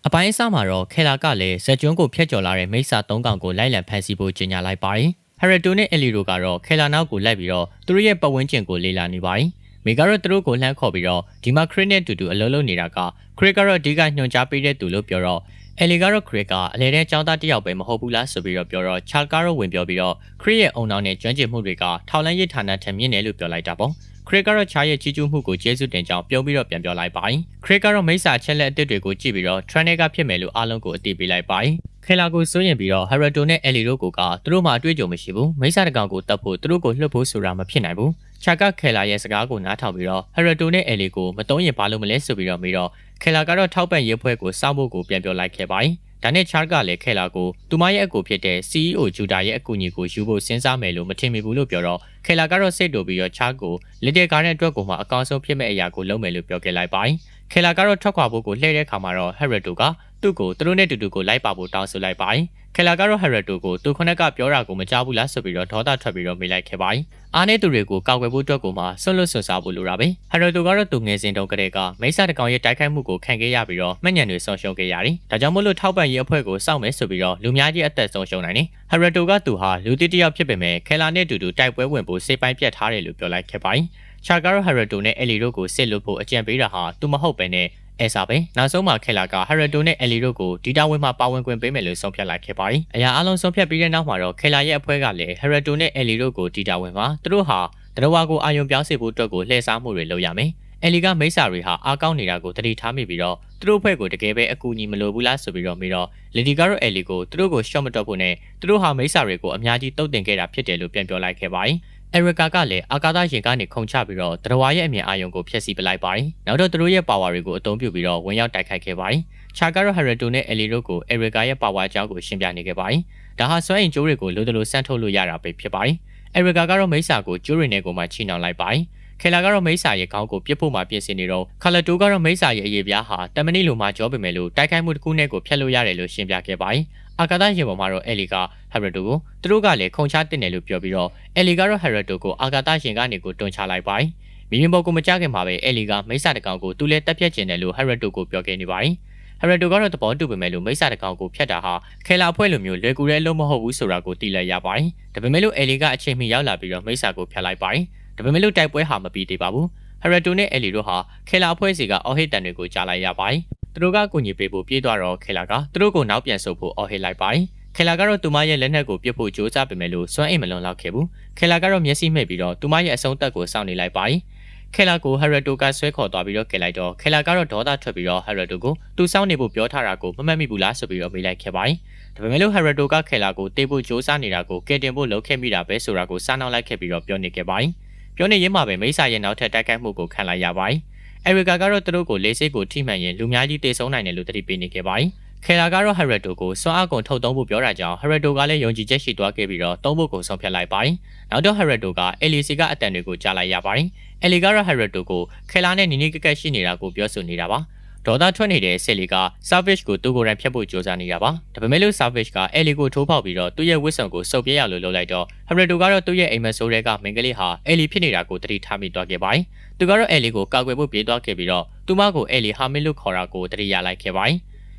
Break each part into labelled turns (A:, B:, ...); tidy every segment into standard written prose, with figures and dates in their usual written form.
A: အပိုင်းအစမှာတော့ခဲလာကလည်းဇက်ကျွန်းကိုဖျက်ကျော်လာတဲ့မိစ္ဆာ၃កောင်ကိုလိုက်လံဖမ်းဆီးဖို့ကြေညာလိုက်ပါတယ်။ဟရတိုနဲ့အလီတို့ကတော့ခဲလာနောက်ကိုလိုက်ပြီးတော့သူတို့ရဲ့ပတ်ဝန်းကျင်ကိုလေ့လာနေပါတယ်။မိကတော့သူတို့ကိုလှမ်းခေါ်ပြီးတော့ဒီမှာခရစ်နဲ့တူတူအလုံးလုံးနေတာကခရစ်ကတော့အဓိကညွှန်ကြားပေးတဲ့သူလို့ပြောတော့အလီကတော့ခရစ်ကအလဲတဲ့ចောင်းသားတစ်ယောက်ပဲမဟုတ်ဘူးလားဆိုပြီးတော့ပြောတော့ချာလ်ကတော့ဝင်ပြောပြီးတော့ခရစ်ရဲ့အုံနောက်နဲ့ကျွမ်းကျင်မှုတွေကထောက်လန်းရေးဌာနထက်မြင့်တယ်လို့ပြောလိုက်တာပေါ့ခရစ်ကတော့ချားရဲ့ကြီးကျူးမှုကိုကျေးဇူးတင်ကြောင်းပြောပြီးတော့ပြန်ပြောလိုက်ပါတယ်ခရစ်ကတော့မိစ္ဆာချက်လက်အစ်တွေကိုကြည့်ပြီးတော့ training ကဖြစ်မယ်လို့အားလုံးကိုအသိပေးလိုက်ပါတယ်ခဲလာကိုစိုးရင်ပြီးတော့ဟရတိုနဲ့အလီတို့ကသူတို့မှအတွေ့အကြုံမရှိဘူးမိစ္ဆာတကောင်ကိုတတ်ဖို့သူတို့ကိုလှုပ်ဖို့ဆိုတာမဖြစ်နိုင်ဘူးချာကခဲလာရဲ့စကားကိုနားထောင်ပြီးတော့ဟရတိုနဲ့အလီကိုမတုံးရင်ဘာလို့မလဲဆိုပြီးတော့ပြီးတော့ခဲလာကတော့ထောက်ပံ့ရေးဖွဲ့ကိုစောင့်ဖို့ကိုပြန်ပြောလိုက်ခဲ့ပါတယ်ဒါနဲ့ချားကလည်းခဲလာကိုသူမရဲ့အကူဖြစ်တဲ့ CEO ဂျူဒါရဲ့အကူအညီကိုယူဖို့စဉ်းစားမယ်လို့မထင်မိဘူးလို့ပြောတော့ခဲလာကတော့စိတ်တူပြီးတော့ချားကိုလက်တဲ့ကားတဲ့အတွက်ကိုမှအကောင်းဆုံးဖြစ်မဲ့အရာကိုလုပ်မယ်လို့ပြောခဲ့လိုက်ပါတယ်ခဲလာကတော့ထွက်ခွာဖို့ကိုလှည့်တဲ့အခါမှာတော့ဟရတိုကသူ့ကိုသူတို့နဲ့တူတူကိုလိုက်ပါဖို့တောင်းဆိုလိုက်ပါတယ်ခဲလာကတော့ဟရတိုကိုသူခုနကပြောတာကိုမကြားဘူးလားဆိုပြီးတော့ဒေါသထွက်ပြီးတော့မေးလိုက်ခဲ့ပါတယ်အားနဲ့သူတွေကိုကောက်ွယ်ဖို့အတွက်ကိုမှဆွတ်လွတ်ဆွတ်စားဖို့လိုတာပဲဟရတိုကတော့သူငယ်စဉ်တုန်းကတည်းကမိစ္ဆာတကောင်ရဲ့တိုက်ခိုက်မှုကိုခံခဲ့ရပြီးတော့မှတ်ညံတွေဆုံးရှုံးခဲ့ရတယ်ဒါကြောင့်မို့လို့ထောက်ပံ့ရေးအဖွဲ့ကိုစောင့်မယ်ဆိုပြီးတော့လူများကြီးအသက်ဆုံးရှုံးနိုင်တယ်ဟရတိုကသူဟာလူတစ်တယောက်ဖြစ်ပေမဲ့ခဲလာနဲ့တူတူတိုက်ပွဲဝင်ဖို့စိတ်ပိုင်းပြတ်ထားတယ်လို့ပြောလိုက်ခဲ့ပါတယ်ချာကတော့ဟရတိုနဲ့အလီတို့ကိုစစ်လို့ဖို့အကြံပေးတာဟာသူမဟုတ်ပဲနဲ့အဲစားပဲနောက်ဆုံးမှာခဲလာကဟရတိုနဲ့အလီတို့ကိုဒီတာဝင်မှာပါဝင်ခွင့်ပေးမယ်လို့ဆုံးဖြတ်လိုက်ခဲ့ပါတယ်အရာအလုံးဆုံးဖြတ်ပြီးတဲ့နောက်မှာတော့ခဲလာရဲ့အဖွဲ့ကလည်းဟရတိုနဲ့အလီတို့ကိုဒီတာဝင်မှာသူတို့ဟာတရဝါကိုအာယုံပြောင်းစေဖို့အတွက်ကိုလှည့်စားမှုတွေလုပ်ရမယ်အလီကမိစ္ဆာတွေဟာအားကောင်းနေတာကိုတတိထားမိပြီးတော့သူတို့အဖွဲ့ကိုတကယ်ပဲအကူအညီမလိုဘူးလားဆိုပြီးတော့ပြီးတော့လီဒီကတော့အလီကိုသူတို့ကိုရှော့မတော့ဖို့နဲ့သူတို့ဟာမိစ္ဆာတွေကိုအများကြီးတုတ်တင်ခဲ့တာဖြစ်တယ်လို့ပြန်ပြောလိုက်ခဲ့ပါတယ်အရီကာကလည်းအာကာသယာဉ်ကနေခုန်ချပြီးတော့တရဝါရဲ့အမြင်အာရုံကိုဖျက်ဆီးပလိုက်ပါတယ်။နောက်တော့သူတို့ရဲ့ပါဝါတွေကိုအသုံးပြုပြီးတော့ဝင်ရောက်တိုက်ခိုက်ခဲ့ပါတယ်။ချာကတော့ဟရတိုနဲ့အလီတို့ကိုအရီကာရဲ့ပါဝါအကြောင်းကိုရှင်းပြနေခဲ့ပါတယ်။ဒါဟာစွမ်းအင်ကျိုးတွေကိုလိုလိုဆန့်ထုတ်လို့ရတာပဲဖြစ်ပါတယ်။အရီကာကတော့မိစ္ဆာကိုကျိုးတွေနဲ့ကိုမှချီနှောင်လိုက်ပါတယ်။ခဲလာကတော့မိစ္ဆာရဲ့ခေါင်းကိုပြစ်ဖို့မှပြင်ဆင်နေတော့ခါလတိုကတော့မိစ္ဆာရဲ့အရေးပြားဟာတမနီလိုမှကြောပေမဲ့လို့တိုက်ခိုက်မှုတစ်ခုနဲ့ကိုဖျက်လို့ရတယ်လို့ရှင်းပြခဲ့ပါတယ်။အာကာသယာဉ်ပေါ်မှာတော့အလီကဟရတိုကိုသူတို့ကလည်းခုံချတင်တယ်လို့ပြောပြီးတော့အလီကတော့ဟရတိုကိုအာကာသယာဉ်ကနေကိုတွန်းချလိုက်ပါတယ်။မိရင်ဘောကိုမကြခင်မှာပဲအလီကမိစ္ဆာတကောင်ကိုသူလည်းတက်ပြတ်ကျင်တယ်လို့ဟရတိုကိုပြောခဲ့နေပါတယ်။ဟရတိုကတော့သဘောတူပေမဲ့လို့မိစ္ဆာတကောင်ကိုဖျက်တာဟာခဲလာအဖွဲ့လိုမျိုးလွယ်ကူတဲ့အလုပ်မဟုတ်ဘူးဆိုတာကိုသိလိုက်ရပါတယ်။ဒါပေမဲ့လို့အလီကအချိန်မီရောက်လာပြီးတော့မိစ္ဆာကိုဖျက်လိုက်ပါတယ်။ဒါပေမဲ့လို့တိုက်ပွဲဟာမပြီးသေးပါဘူး။ဟရတိုနဲ့အလီတို့ဟာခဲလာအဖွဲ့စီကအော်ဟစ်တန်တွေကိုကြားလိုက်ရပါတယ်။သူတို့ကကူညီပေးဖို့ပြေးသွားတော့ခဲလာကသူတို့ကိုနောက်ပြန်ဆုတ်ဖို့အော်ဟစ်လိုက်ပါတယ်။ခဲလာကတော့သူမရဲ့လက်နက်ကိုပြစ်ဖို့ကြိုးစားပေမဲ့လို့စွမ်းအိမ်မလုံလောက်ခဲ့ဘူး။ခဲလာကတော့မျက်စိမှိတ်ပြီးတော့သူမရဲ့အဆုံးသက်ကိုစောင့်နေလိုက်ပါတယ်။ခဲလာကိုဟရတိုကဆွဲခေါ်သွားပြီးတော့ကဲလိုက်တော့ခဲလာကတော့ဒေါသထွက်ပြီးတော့ဟရတိုကိုသူစောင့်နေဖို့ပြောထားတာကိုမမှတ်မိဘူးလားဆိုပြီးတော့မေးလိုက်ခဲ့ပါတယ်။ဒါပေမဲ့လို့ဟရတိုကခဲလာကိုတေးဖို့ကြိုးစားနေတာကိုကဲတင်ဖို့လုပ်ခဲ့မိတာပဲဆိုတာကိုစားနှောက်လိုက်ခဲ့ပြီးတော့ပြောနေခဲ့ပါတယ်။ပြောနေရင်းမှာပဲမိစ္ဆာရဲ့နောက်ထပ်တိုက်ခိုက်မှုကိုခံလိုက်ရပါတယ်။အရီကာကတော့သူတို့ကိုလေးစိတ်ကိုထိမှန်ရင်လူများကြီးတေဆုံးနိုင်တယ်လို့သတိပေးနေခဲ့ပါတယ်။ခဲလာကတော့ဟရတိုကိုစွမ်းအားကုန်ထုတ်သုံးဖို့ပြောတာကြောင့်ဟရတိုကလည်းယုံကြည်ချက်ရှိသွားခဲ့ပြီးတော့သုံးဖို့ကိုဆုံးဖြတ်လိုက်ပါတယ်။နောက်တော့ဟရတိုကအလီစီကအတန်တွေကိုကြားလိုက်ရပါတယ်။အလီကတော့ဟရတိုကိုခဲလာနဲ့နီနီကက်ကက်ရှိနေတာကိုပြောဆိုနေတာပါ။ဒေါသထွက်နေတဲ့ဆယ်လီက Savage ကိုသူ့ကိုယ်တိုင်ဖျက်ဖို့ကြိုးစားနေတာပါ။ဒါပေမဲ့လို့ Savage ကအလီကိုထိုးပေါက်ပြီးတော့သူ့ရဲ့ဝစ်စုံကိုစုပ်ပြဲရလို့လုပ်လိုက်တော့ဟရတိုကတော့သူ့ရဲ့အိမ်မက်ဆိုးတွေကမင်္ဂလေးဟာအလီဖြစ်နေတာကိုသတိထားမိသွားခဲ့ပါတယ်။သူကတော့အလီကိုကောက်ွယ်ဖို့ပြေးသွားခဲ့ပြီးတော့သူမကိုအလီဟာမစ်လို့ခေါ်တာကိုသတိရလိုက်ခဲ့ပါတယ်။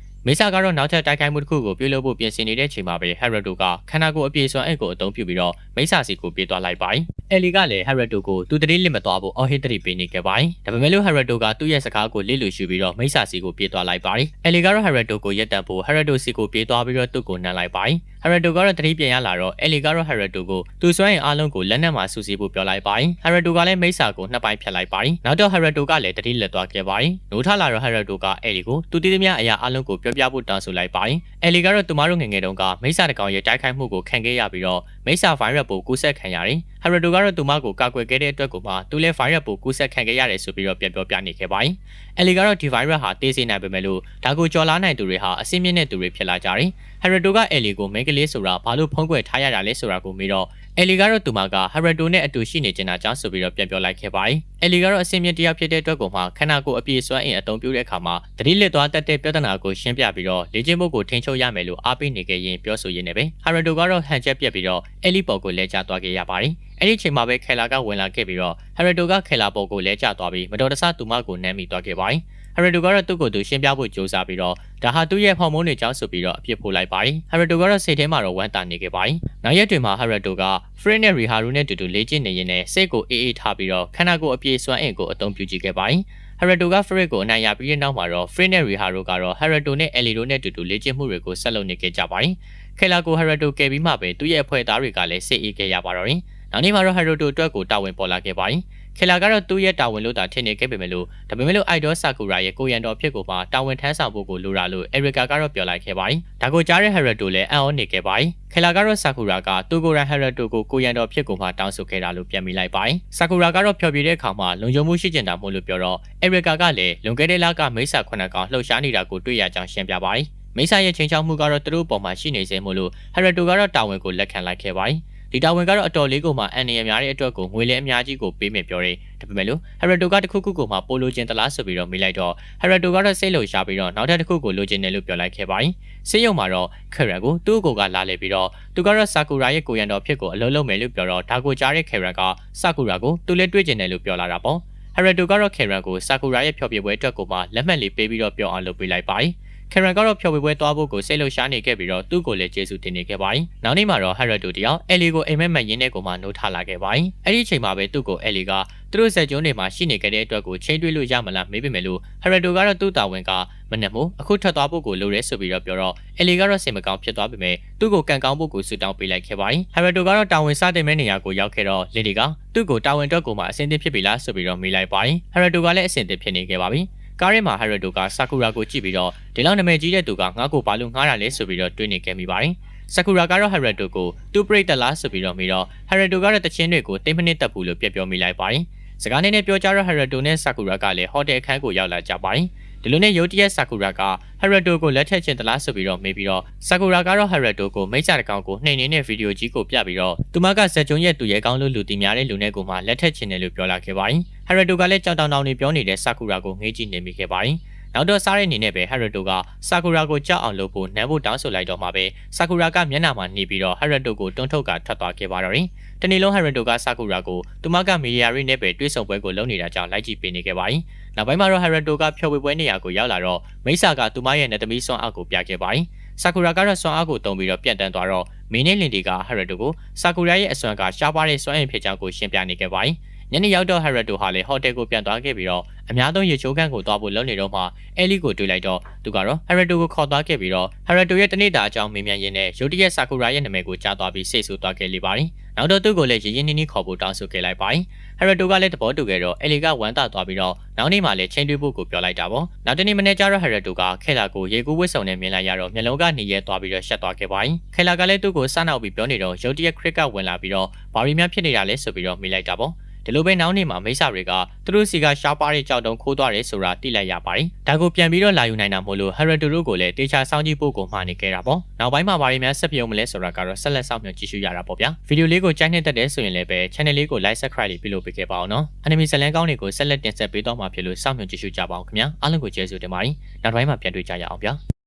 A: မိစာကတော့နောက်ထပ်တိုက်ခိုက်မှုတစ်ခုကိုပြုလုပ်ဖို့ပြင်ဆင်နေတဲ့ချိန်မှာပဲဟရတိုကခန္ဓာကိုယ်အပြည့်စွမ်းအိတ်ကိုအသုံးပြုပြီးတော့မိစာစီကိုပြေးသွားလိုက်ပါတယ်။အလီကလည်းဟရတိုကိုသူတတိလစ်မသွားဖို့အော်ဟစ်တတိပေးနေခဲ့ပါတယ်။ဒါပေမဲ့လို့ဟရတိုကသူ့ရဲ့စကားကိုလစ်လူရှူပြီးတော့မိစာစီကိုပြေးသွားလိုက်ပါတယ်။အလီကတော့ဟရတိုကိုရက်တံဖို့ဟရတိုစီကိုပြေးသွားပြီးတော့သူ့ကိုနှံလိုက်ပါတယ်။ဟရတိုကတော့တတိပြန်ရလာတော့အလီကတော့ဟရတိုကိုသူစွမ်းရင်အားလုံးကိုလက်နက်မှာစူးစီးဖို့ပြောလိုက်ပါတယ်။ဟရတိုကလည်းမိစာကိုနှစ်ပိုင်းဖြတ်လိုက်ပါတယ်။နောက်တော့ဟရတိုကလည်းတတိလက်သွားခဲ့ပါတယ်။နိုးထလာတော့ဟရတိုကအလီကိုသူတည်သမျှအရာအားလုံးကိုပြောပြဖို့တောင်းဆိုလိုက်ပါတယ်။အလီကတော့သူမတို့ငယ်ငယ်တုန်းကမိစာတကောင်ရဲ့တိုက်ခိုက်မှုကိုခံခဲ့ရပြီးတော့မိစာဗိုင်းရပ်ပိုးကူးစက်ခံရတယ်။ဟရတိုကတော့သူမကိုကာကွယ်ခဲ့တဲ့အတွက်ကိုမှသူလည်းဗိုင်းရပ်ပိုးကူးစက်ခံခဲ့ရတယ်ဆိုပြီးတော့ပြန်ပြောပြနေခဲ့ပါတယ်။အလီကတော့ဒီဗိုင်းရပ်ဟာတေးစေနိုင်ပေမဲ့လို့ဒါကိုကြော်လာနိုင်သူတွေဟာအစင်းမြင့်တဲ့သူတွေဖြစ်လာကြတယ်။ဟရတိုကအလီကိုမိန်းကလေးဆိုတာဘာလို့ဖုံးကွယ်ထားရတာလဲဆိုတာကိုမေးတော့အလီကတော့သူမကဟရတိုနဲ့အတူရှိနေကြတာကြောင့်ဆိုပြီးတော့ပြန်ပြောလိုက်ခဲ့ပါတယ်။အလီကတော့အစင်းမြင့်တရားဖြစ်တဲ့အတွက်ကိုမှခန္ဓာကိုယ်အပြည့်စွမ်းအင်အသုံးပြုတဲ့အခါမှာတတိလက်သွားတက်တဲ့ပြဿနာကိုရှင်းပြပြီးတော့လေ့ကျင့်ဖို့ကိုထိန်းချုပ်ရမယ်လို့အားပေးနေခဲ့ရင်ပြောဆိုရင်းနဲ့ပဲဟရတိုကတော့ဟန်ချက်ပြက်ပြီးတော့အလီပေါ်ကိုလဲကျသွားခဲ့ရပါတယ်။အဲ့ဒီချိန်မှာပဲခဲလာကဝင်လာခဲ့ပြီးတော့ဟရတိုကခဲလာပေါ်ကိုလဲကျသွားပြီးမတော်တဆသူမကိုနမ်းမိသွားခဲ့ပါတယ်။ ဟရတိုကတော့သူ့ကိုယ်သူရှင်းပြဖို့ကြိုးစားပြီးတော့ဒါဟာသူ့ရဲ့ဟော်မုန်းတွေကြောင့်ဆိုပြီးတော့အပြစ်ဖို့လိုက်ပါတယ်ဟရတိုကတော့စိတ်ထဲမှာတော့ဝမ်းသာနေခဲ့ပါတယ်နောက်ရက်တွေမှာဟရတိုက Fred နဲ့ Riharu နဲ့တူတူလေ့ကျင့်နေရင်းနဲ့စိတ်ကိုအေးအေးထားပြီးတော့ခန္ဓာကိုယ်အပြည့်စွမ်းအင်ကိုအသုံးပြုကြည့်ခဲ့ပါတယ်ဟရတိုက Fred ကိုအနိုင်ရပြီးတဲ့နောက်မှာတော့ Fred နဲ့ Riharu ကတော့ဟရတိုနဲ့ Ellie တို့နဲ့တူတူလေ့ကျင့်မှုတွေကိုဆက်လုပ်နေခဲ့ကြပါတယ်ခဲလာကိုဟရတိုကယ်ပြီးမှပဲသူ့ရဲ့အဖွဲ့သားတွေကလည်းစိတ်အေးခဲ့ရပါတော့တယ်နောက်နေ့မှာတော့ဟရတိုအတွက်ကိုတာဝန်ပေါ်လာခဲ့ပါတယ်ခဲလာကတော့သူ့ရဲ့တာဝန်လို့သာထင်နေခဲ့ပေမဲ့လို့ဒါပေမဲ့လို့အိုက်ဒေါ်ဆာကူရာရဲ့ကိုရန်တော်ဖြစ်ကိုမှတာဝန်ထမ်းဆောင်ဖို့ကိုလိုတာလို့အရီကာကတော့ပြောလိုက်ခဲ့ပါတယ်ဒါကိုကြားတဲ့ဟရတိုလည်းအံ့ဩနေခဲ့ပါတယ်ခဲလာကတော့ဆာကူရာကသူ့ကိုယ်တိုင်ဟရတိုကိုရန်တော်ဖြစ်ကိုမှတောင်းဆိုခဲ့တာလို့ပြန်မိလိုက်ပါတယ်ဆာကူရာကတော့ဖျော်ဖြေတဲ့အခါမှာလုံခြုံမှုရှိကျင်တာမို့လို့ပြောတော့အရီကာကလည်းလွန်ခဲ့တဲ့လကမိစ္ဆာ9ကောင်လှုပ်ရှားနေတာကိုတွေ့ရကြောင်းရှင်းပြပါတယ်မိစ္ဆာရဲ့ချိန်ချောက်မှုကတော့သူတို့ပေါ်မှာရှိနေစေမို့လို့ဟရတိုကတော့တာဝန်ကိုလက်ခံလိုက်ခဲ့ပါတယ်ဒီတာဝန်ကတော့အတော်လေးကိုမှအန်နေရများတဲ့အတွက်ကိုငွေလဲအများကြီးကိုပေးမယ်ပြောတယ်ဒါပေမဲ့လို့ဟရတိုကတခုခုကိုမှပိုလိုချင်တလားဆိုပြီးတော့မိလိုက်တော့ဟရတိုကတော့စိတ်လှုပ်ရှားပြီးတော့နောက်ထပ်တစ်ခုကိုလိုချင်တယ်လို့ပြောလိုက်ခဲ့ပါတယ်စိတ်ယုံမှာတော့ခရန်ကိုသူ့ကိုကလာလေပြီးတော့သူကတော့ဆာကူရာရဲ့ကိုရန်တော်ဖြစ်ကိုအလုံးလုံးမယ်လို့ပြောတော့ဒါကိုကြားတဲ့ခရန်ကဆာကူရာကိုသူလည်းတွေ့ကျင်တယ်လို့ပြောလာတာပေါ့ဟရတိုကတော့ခရန်ကိုဆာကူရာရဲ့ဖျော်ဖြေပွဲအတွက်ကိုမှလက်မှတ်လေးပေးပြီးတော့ပြောအောင်လုပ်ပေးလိုက်ပါတယ်ခရန်ကတော့ဖျော်ဖြေပွဲသွားဖို့ကိုစိတ်လှုပ်ရှားနေခဲ့ပြီးတော့သူ့ကိုလည်းကျေးဇူးတင်နေခဲ့ပါတယ်။နောက်နေ့မှာတော့ဟရတိုတယောက်အယ်လီကိုအိမ်မက်မက်ရင်းနဲ့ကိုမှနှိုးထားလာခဲ့ပါတယ်။အဲ့ဒီအချိန်မှာပဲသူ့ကိုအယ်လီကသူတို့ဆက်ကျုံးတွေမှာရှိနေခဲ့တဲ့အတွက်ကိုချိန်တွေးလို့ရမလားမေးပေမဲ့လို့ဟရတိုကတော့သူ့တာဝန်ကမနှက်မို့အခုထွက်သွားဖို့ကိုလိုရဲဆိုပြီးတော့ပြောတော့အယ်လီကတော့စိတ်မကောင်းဖြစ်သွားပေမဲ့သူ့ကိုကန်ကောင်းဖို့ကိုဆူတောင်းပေးလိုက်ခဲ့ပါတယ်။ဟရတိုကတော့တာဝန်စတင်မဲ့နေရာကိုရောက်ခဲ့တော့လင်ဒီကသူ့ကိုတာဝန်အတွက်ကိုမှအဆင်သင့်ဖြစ်ပြီလားဆိုပြီးတော့မေးလိုက်ပါတယ်။ဟရတိုကလည်းအဆင်သင့်ဖြစ်နေခဲ့ပါပြီ။ကားရဲမှာဟရတိုကဆာကူရာကိုကြည့်ပြီးတော့ဒီလောက်နာမည်ကြီးတဲ့သူကငါ့ကိုဘာလို့ငှားတာလဲဆိုပြီးတော့တွေးနေခဲ့မိပါတယ်ဆာကူရာကတော့ဟရတိုကိုသူ့ပရိတ်တလားဆိုပြီးတော့မိတော့ဟရတိုကတော့တချင်းတွေကိုတိတ်မနစ်တက်ဘူးလို့ပြောမိလိုက်ပါတယ်စကားနဲ့ပြောကြတော့ဟရတိုနဲ့ဆာကူရာကလည်းဟိုတယ်အခန်းကိုရောက်လာကြပါတယ်ဒီလိုနဲ့ရုတ်တရက်ဆာကူရာကဟရတိုကိုလက်ထက်ချင်တလားဆိုပြီးတော့မေးပြီးတော့ဆာကူရာကတော့ဟရတိုကိုမိတ်ဆက်တကောင်ကိုနှိမ်နေတဲ့ဗီဒီယိုကြီးကိုပြပြီးတော့သူမကဇက်ကျုံရဲ့သူရဲ့ကောင်းလို့လူတီများတဲ့လူနဲ့ကိုမှလက်ထက်ချင်တယ်လို့ပြောလာခဲ့ပါတယ်ဟရတိုကလည်းကြောက်တောင်တောင်နေပြောနေတဲ့ဆာကူရာကိုငေးကြည့်နေမိခဲ့ပါတယ်နောက်တော့စားတဲ့အနေနဲ့ပဲဟရတိုကဆာကူရာကိုကြောက်အောင်လုပ်ဖို့နမ်းဖို့တောင်းဆိုလိုက်တော့မှပဲဆာကူရာကမျက်နှာမှာနှီးပြီးတော့ဟရတိုကိုတွန်းထုတ်ကထွက်သွားခဲ့ပါတော့တယ်။တနေ့လုံးဟရတိုကဆာကူရာကိုသူမကမီဒီယာရီနဲ့ပဲတွေးဆုံပွဲကိုလုပ်နေတာကြောင့်လိုက်ကြည့်ပေးနေခဲ့ပါတယ်။နောက်ပိုင်းမှာတော့ဟရတိုကဖျော်ဖြေပွဲနေရာကိုရောက်လာတော့မိဆာကသူမရဲ့နေသမီးစွမ်းအားကိုပြခဲ့ပါတယ်။ဆာကူရာကတော့စွမ်းအားကိုတုံးပြီးတော့ပြန့်တန်းသွားတော့မင်းနဲ့လင်ဒီကဟရတိုကိုဆာကူရာရဲ့အစွမ်းကရှားပါတဲ့စွမ်းအင်ဖြစ်ကြောင်းကိုရှင်းပြနေခဲ့ပါတယ်။ညနေရောက်တော့ဟရတိုဟာလည်းဟိုတယ်ကိုပြန်သွားခဲ့ပြီးတော့အများဆုံးရေချိုးခန်းကိုသွားဖို့လုပ်နေတော့မှအဲလီကိုတွေ့လိုက်တော့သူကတော့ဟရတိုကိုခေါ်သွားခဲ့ပြီးတော့ဟရတိုရဲ့တနေ့တာအကြောင်းမေးမြန်းရင်းနဲ့ရုတ်တရက်ဆာကူရာရဲ့နာမည်ကိုကြားသွားပြီးစိတ်ဆူသွားခဲ့လေပါတယ်။နောက်တော့သူ့ကိုလည်းရင်းနှီးနှီးခေါ်ဖို့တောင်းဆိုခဲ့လိုက်ပါတယ်။ဟရတိုကလည်းသဘောတူခဲ့တော့အဲလီကဝမ်းသာသွားပြီးတော့နောက်နေ့မှလည်းချိန်တွေးဖို့ကိုပြောလိုက်တာပေါ့။နောက်တနေ့မနေ့ကျတော့ဟရတိုကခဲလာကိုရေကူးဝစ်စုံနဲ့မြင်လိုက်ရတော့မျက်လုံးကနေရဲသွားပြီးတော့ရှက်သွားခဲ့ပါတယ်။ခဲလာကလည်းသူ့ကိုစနောက်ပြီးပြောနေတော့ရုတ်တရက်ခရစ်ကဝင်လာပြီးတော့ဘာရီများဖြစ်နေတာလဲဆိုပြီးတော့မိလိုက်တာပေါ့။ဒီလိုပဲနောက်နေ့မှာမိစ္ဆာတွေကသူတို့စီကရှားပါတဲ့ကြောက်တုံးခိုးသွားတယ်ဆိုတာသိလိုက်ရပါတယ်။ဒါကိုပြန်ပြီးတော့လာယူနိုင်တာမို့လို့ဟရတိုတို့ကိုလည်းတေချာစောင့်ကြည့်ဖို့ကိုမှာနေခဲ့တာပေါ့။နောက်ပိုင်းမှာဘာတွေများဆက်ပြုံးမလဲဆိုတာကတော့ဆက်လက်စောင့်မျှော်ကြည့်ရှုရတာပေါ့ဗျာ။ဗီဒီယိုလေးကိုကြိုက်နှစ်သက်တယ်ဆိုရင်လည်းပဲ channel လေးကို like subscribe လေးပြုလုပ်ပေးခဲ့ပါအောင်နော်။ anime ဇာတ်လမ်းကောင်းတွေကိုဆက်လက်တင်ဆက်ပေးတော့မှာဖြစ်လို့စောင့်မျှော်ကြည့်ရှုကြပါအောင်ခင်ဗျာ။အားလုံးကိုကျေးဇူးတင်ပါတယ်။နောက်ပိုင်းမှာပြန်တွေ့ကြရအောင်ဗျာ။